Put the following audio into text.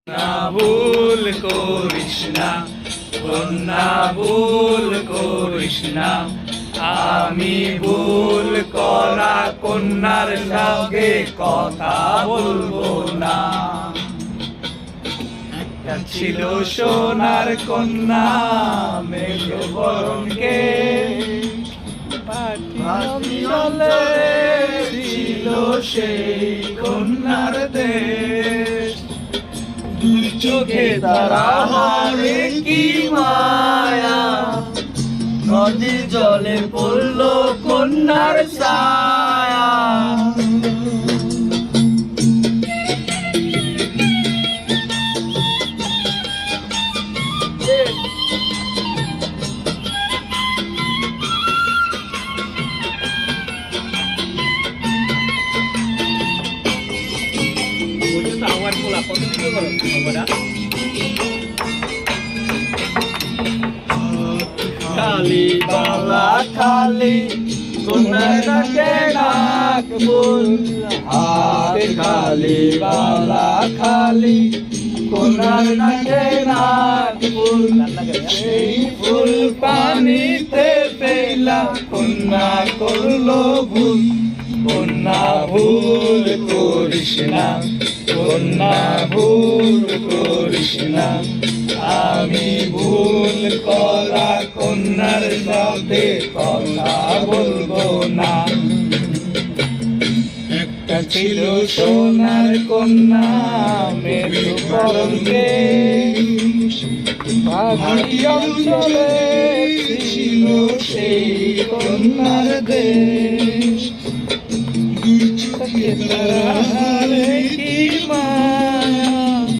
না ভুল করিস না, কন্যা ভুল করিস না। আমি ভুল করা কন্যার সঙ্গে কথা বলবো না। একটা ছিল সোনার কন্যা মেঘবরণকে, অঞ্চলে ছিল সেই কন্যার দেশ। চোখে তারা হারে কি মায়া, নদীর জলে পড়ল কন্যার ছায়া। খালি বালা খালি কন্যাকে ডাক ফুল, হাত খালি বালা খালি কন্যাকে ডাক ফুল। সেই ফুল পানিতে পেলা কন্যা করলো ভুল। কন্যা ভুল করিস না, কন্যা ভুল করিস না। আমি ভুল করা কন্যার সাথে কথা বলবো না। একটা ছিল সোনার কন্যা মেঘবরণকে, ভাটি অঞ্চলে ছিল সেই কন্যার দেশ।